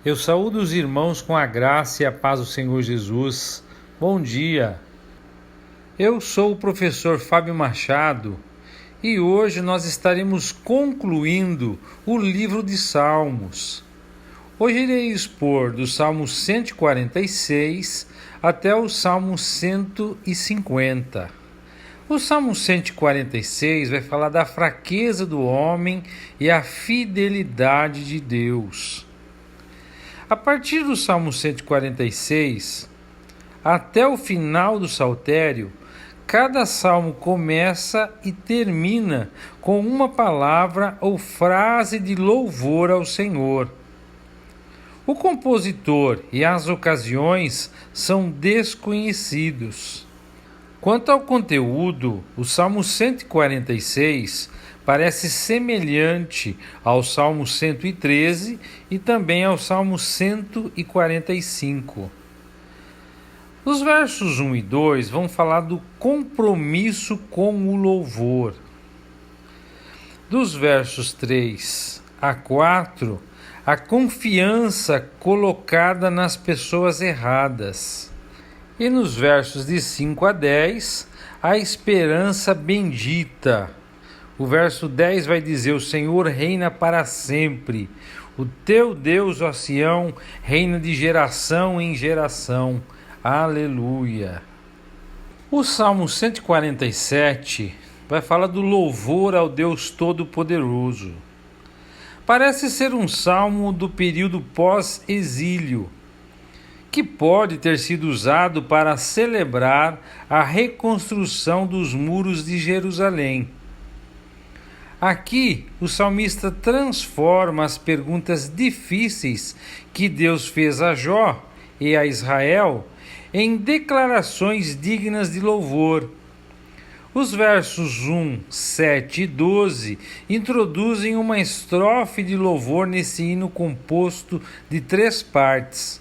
Eu saúdo os irmãos com a graça e a paz do Senhor Jesus. Bom dia. Eu sou o professor Fábio Machado e hoje nós estaremos concluindo o livro de Salmos. Hoje irei expor do Salmo 146 até o Salmo 150. O Salmo 146 vai falar da fraqueza do homem e a fidelidade de Deus. A partir do Salmo 146, até o final do Saltério, cada salmo começa e termina com uma palavra ou frase de louvor ao Senhor. O compositor e as ocasiões são desconhecidos. Quanto ao conteúdo, o Salmo 146 parece semelhante ao Salmo 113 e também ao Salmo 145. Os versos 1 e 2 vão falar do compromisso com o louvor. Dos versos 3 a 4, a confiança colocada nas pessoas erradas. E nos versos de 5 a 10, a esperança bendita. O verso 10 vai dizer: o Senhor reina para sempre. O teu Deus, ó Sião, reina de geração em geração. Aleluia. O Salmo 147 vai falar do louvor ao Deus Todo-Poderoso. Parece ser um salmo do período pós-exílio, que pode ter sido usado para celebrar a reconstrução dos muros de Jerusalém. Aqui, o salmista transforma as perguntas difíceis que Deus fez a Jó e a Israel em declarações dignas de louvor. Os versos 1, 7 e 12 introduzem uma estrofe de louvor nesse hino composto de 3 partes.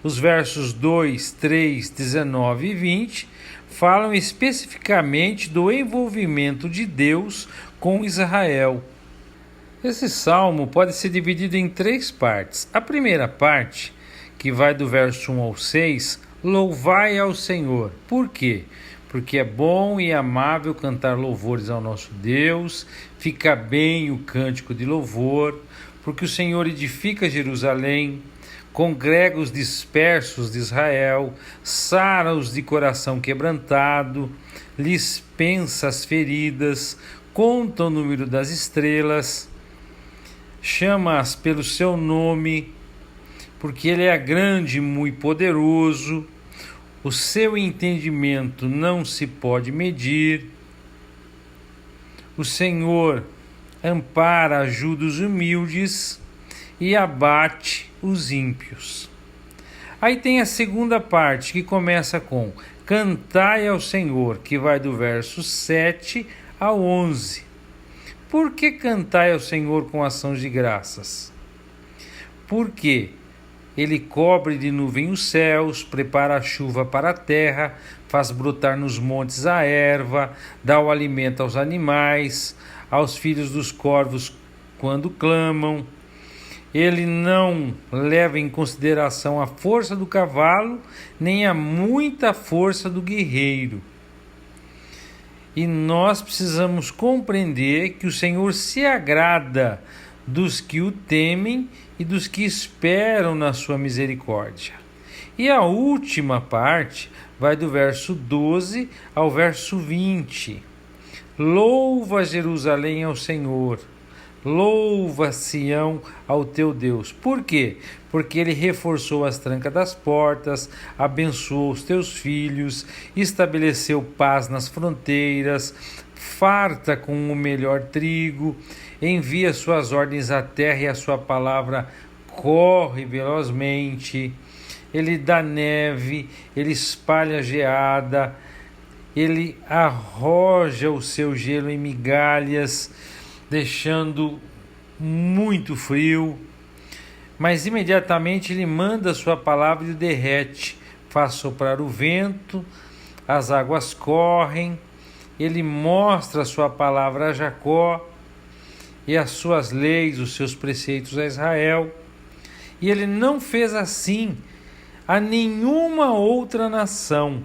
Os versos 2, 3, 19 e 20 falam especificamente do envolvimento de Deus com Israel. Esse salmo pode ser dividido em 3 partes. A primeira parte, que vai do verso 1 ao 6, louvai ao Senhor. Por quê? Porque é bom e amável cantar louvores ao nosso Deus, fica bem o cântico de louvor, porque o Senhor edifica Jerusalém, congrega os dispersos de Israel, sara os de coração quebrantado, lhes pensa as feridas, conta o número das estrelas, chama-as pelo seu nome, porque ele é grande e muito poderoso, o seu entendimento não se pode medir. O Senhor ampara, ajuda os humildes e abate os ímpios. Aí tem a segunda parte, que começa com cantai ao Senhor, que vai do verso 7 ao 11. Por que cantai ao Senhor com ações de graças? Porque Ele cobre de nuvem os céus, prepara a chuva para a terra, faz brotar nos montes a erva, dá o alimento aos animais, aos filhos dos corvos quando clamam. Ele não leva em consideração a força do cavalo, nem a muita força do guerreiro. E nós precisamos compreender que o Senhor se agrada dos que o temem e dos que esperam na sua misericórdia. E a última parte vai do verso 12 ao verso 20. Louva Jerusalém ao Senhor, louva Sião ao teu Deus. Por quê? Porque ele reforçou as trancas das portas, abençoou os teus filhos, estabeleceu paz nas fronteiras, farta com o melhor trigo, envia suas ordens à terra e a sua palavra corre velozmente. Ele dá neve, ele espalha geada, ele arroja o seu gelo em migalhas, deixando muito frio. Mas imediatamente ele manda a sua palavra e o derrete, faz soprar o vento, as águas correm. Ele mostra a sua palavra a Jacó e as suas leis, os seus preceitos a Israel. e ele não fez assim a nenhuma outra nação.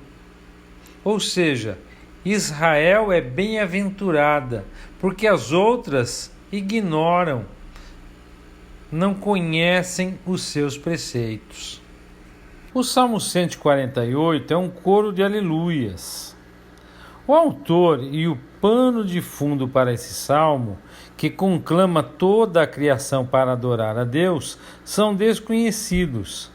Ou seja, Israel é bem-aventurada, porque as outras ignoram, não conhecem os seus preceitos. O Salmo 148 é um coro de aleluias. O autor e o pano de fundo para esse salmo, que conclama toda a criação para adorar a Deus, são desconhecidos.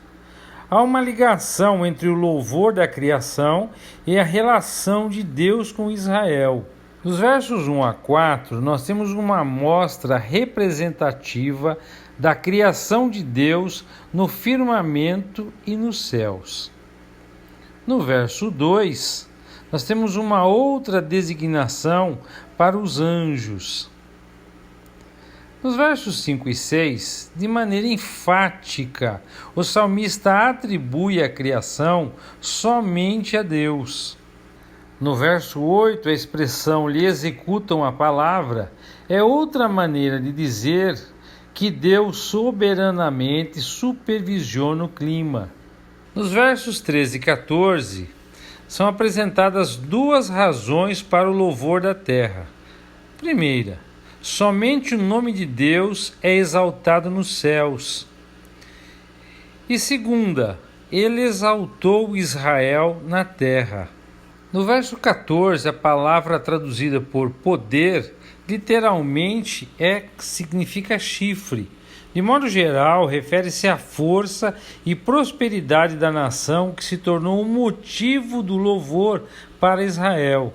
Há uma ligação entre o louvor da criação e a relação de Deus com Israel. Nos versos 1 a 4, nós temos uma amostra representativa da criação de Deus no firmamento e nos céus. No verso 2, nós temos uma outra designação para os anjos. Nos versos 5 e 6, de maneira enfática, o salmista atribui a criação somente a Deus. No verso 8, a expressão "lhe executam a palavra" é outra maneira de dizer que Deus soberanamente supervisiona o clima. Nos versos 13 e 14, são apresentadas duas razões para o louvor da terra. Primeira, somente o nome de Deus é exaltado nos céus. E segunda, ele exaltou Israel na terra. No verso 14, a palavra traduzida por poder, literalmente significa chifre. De modo geral, refere-se à força e prosperidade da nação que se tornou o motivo do louvor para Israel.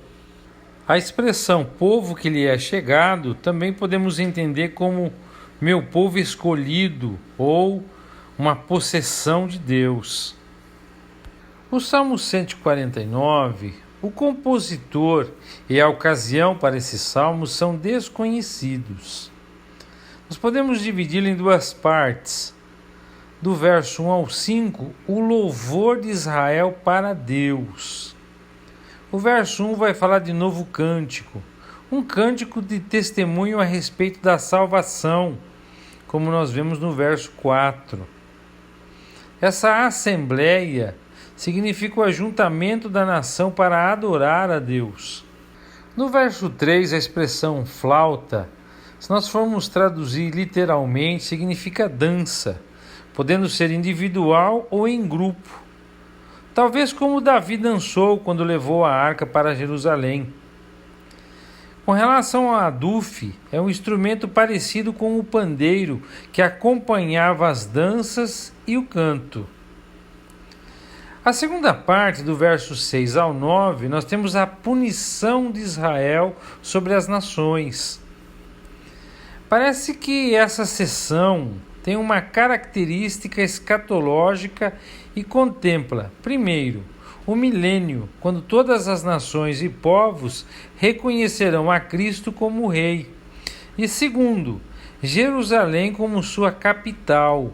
A expressão povo que lhe é chegado também podemos entender como meu povo escolhido ou uma possessão de Deus. O Salmo 149, o compositor e a ocasião para esse salmo são desconhecidos. Nós podemos dividi-lo em duas partes. Do verso 1 ao 5, o louvor de Israel para Deus. O verso 1 vai falar de novo cântico, um cântico de testemunho a respeito da salvação, como nós vemos no verso 4. Essa assembleia significa o ajuntamento da nação para adorar a Deus. No verso 3, a expressão flauta, se nós formos traduzir literalmente, significa dança, podendo ser individual ou em grupo. Talvez como Davi dançou quando levou a arca para Jerusalém. Com relação a aduf, é um instrumento parecido com o pandeiro, que acompanhava as danças e o canto. A segunda parte, do verso 6 ao 9, nós temos a punição de Israel sobre as nações. Parece que essa seção tem uma característica escatológica e contempla, primeiro, o milênio, quando todas as nações e povos reconhecerão a Cristo como Rei, e segundo, Jerusalém como sua capital.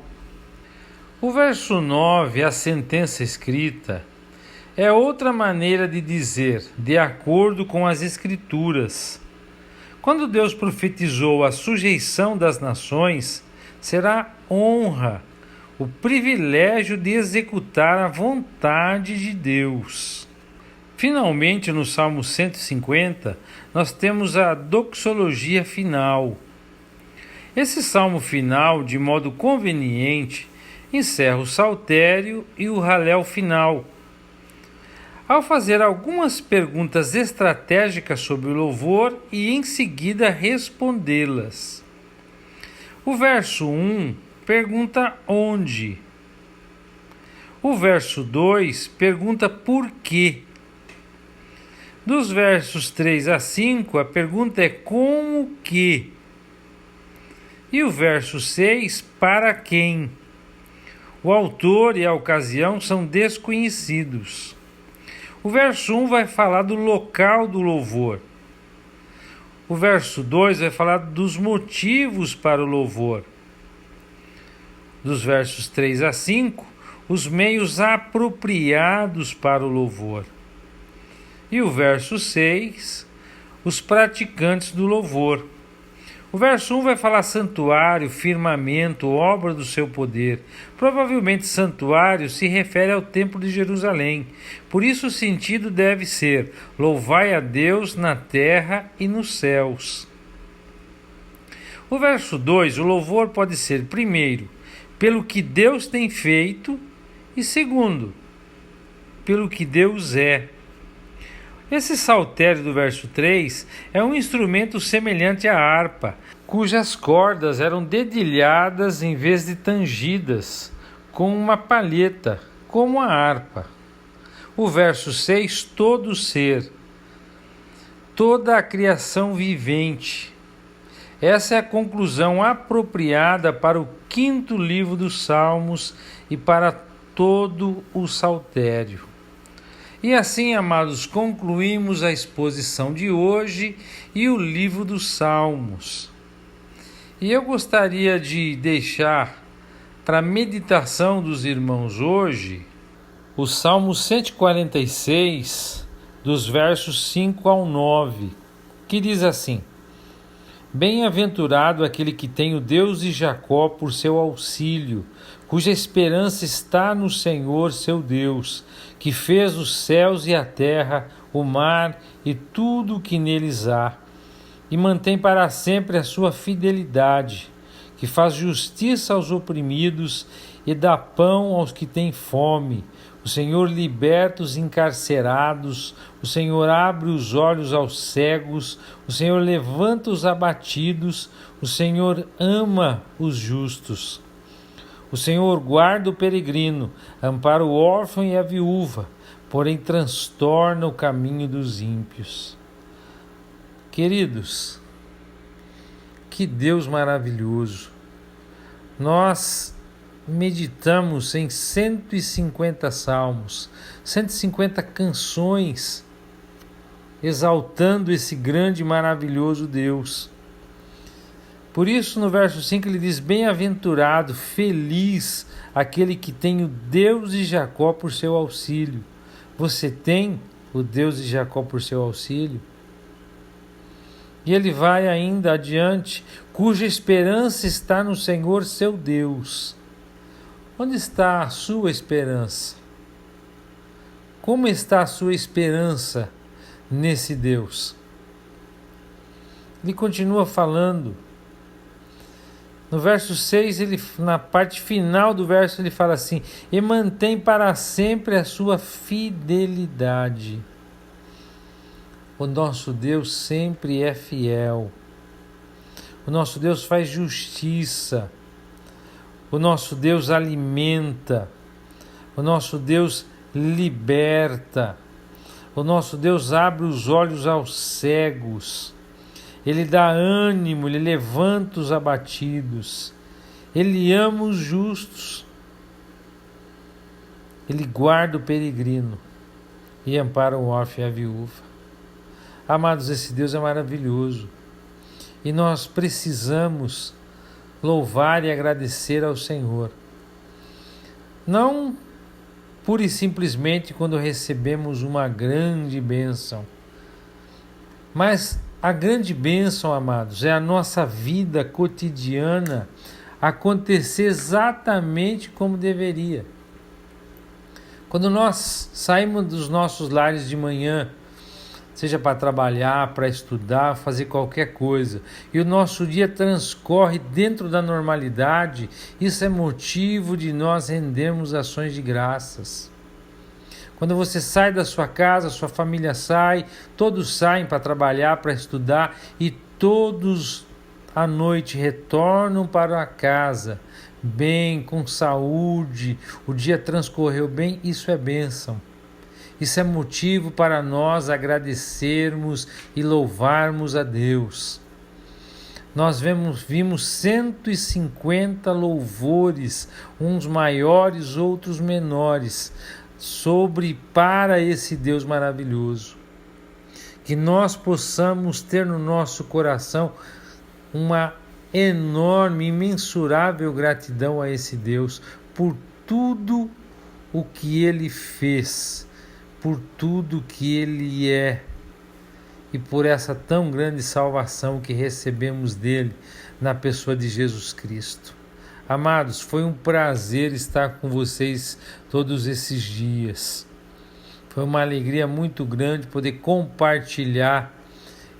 O verso 9, a sentença escrita, é outra maneira de dizer, de acordo com as Escrituras. Quando Deus profetizou a sujeição das nações, será honra, o privilégio de executar a vontade de Deus. Finalmente, no Salmo 150, nós temos a doxologia final. Esse salmo final, de modo conveniente, encerra o saltério e o Halel final. Ao fazer algumas perguntas estratégicas sobre o louvor e em seguida respondê-las. O verso 1 pergunta onde. O verso 2 pergunta por quê. Dos versos 3 a 5, a pergunta é como que. E o verso 6, para quem. O autor e a ocasião são desconhecidos. O verso 1 vai falar do local do louvor. O verso 2 vai falar dos motivos para o louvor. Dos versos 3 a 5, os meios apropriados para o louvor. E o verso 6, os praticantes do louvor. O verso 1 vai falar santuário, firmamento, obra do seu poder. Provavelmente santuário se refere ao templo de Jerusalém. Por isso o sentido deve ser: louvai a Deus na terra e nos céus. O verso 2, o louvor pode ser, primeiro, pelo que Deus tem feito, e segundo, pelo que Deus é. Esse saltério do verso 3 é um instrumento semelhante à harpa, cujas cordas eram dedilhadas em vez de tangidas, com uma palheta, como a harpa. O verso 6, todo ser, toda a criação vivente. Essa é a conclusão apropriada para o 5º livro dos Salmos e para todo o saltério. E assim, amados, concluímos a exposição de hoje e o livro dos Salmos. E eu gostaria de deixar para a meditação dos irmãos hoje o Salmo 146, dos versos 5 ao 9, que diz assim: Bem-aventurado aquele que tem o Deus de Jacó por seu auxílio, cuja esperança está no Senhor seu Deus, que fez os céus e a terra, o mar e tudo o que neles há, e mantém para sempre a sua fidelidade, que faz justiça aos oprimidos e dá pão aos que têm fome. O Senhor liberta os encarcerados, o Senhor abre os olhos aos cegos, o Senhor levanta os abatidos, o Senhor ama os justos. O Senhor guarda o peregrino, ampara o órfão e a viúva, porém transtorna o caminho dos ímpios. Queridos, que Deus maravilhoso! Nós meditamos em 150 salmos, 150 canções, exaltando esse grande e maravilhoso Deus. Por isso, no verso 5 ele diz: Bem-aventurado, feliz aquele que tem o Deus de Jacó por seu auxílio. Você tem o Deus de Jacó por seu auxílio? E ele vai ainda adiante: cuja esperança está no Senhor seu Deus. Onde está a sua esperança? Como está a sua esperança nesse Deus? Ele continua falando. No verso 6, na parte final do verso, ele fala assim: e mantém para sempre a sua fidelidade. O nosso Deus sempre é fiel. O nosso Deus faz justiça. O nosso Deus alimenta. O nosso Deus liberta. O nosso Deus abre os olhos aos cegos. Ele dá ânimo, Ele levanta os abatidos. Ele ama os justos. Ele guarda o peregrino e ampara o órfão e a viúva. Amados, esse Deus é maravilhoso. E nós precisamos louvar e agradecer ao Senhor. Não pura e simplesmente quando recebemos uma grande bênção, mas a grande bênção, amados, é a nossa vida cotidiana acontecer exatamente como deveria. Quando nós saímos dos nossos lares de manhã, seja para trabalhar, para estudar, fazer qualquer coisa, e o nosso dia transcorre dentro da normalidade, isso é motivo de nós rendermos ações de graças. Quando você sai da sua casa, sua família sai, todos saem para trabalhar, para estudar, e todos à noite retornam para casa, bem, com saúde, o dia transcorreu bem, isso é bênção. Isso é motivo para nós agradecermos e louvarmos a Deus. Nós vimos 150 louvores, uns maiores, outros menores, para esse Deus maravilhoso. Que nós possamos ter no nosso coração uma enorme, imensurável gratidão a esse Deus por tudo o que Ele fez, por tudo que Ele é e por essa tão grande salvação que recebemos dele na pessoa de Jesus Cristo. Amados, foi um prazer estar com vocês todos esses dias. Foi uma alegria muito grande poder compartilhar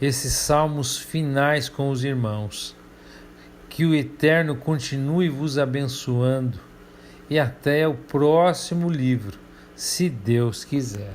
esses salmos finais com os irmãos. Que o Eterno continue vos abençoando e até o próximo livro, se Deus quiser.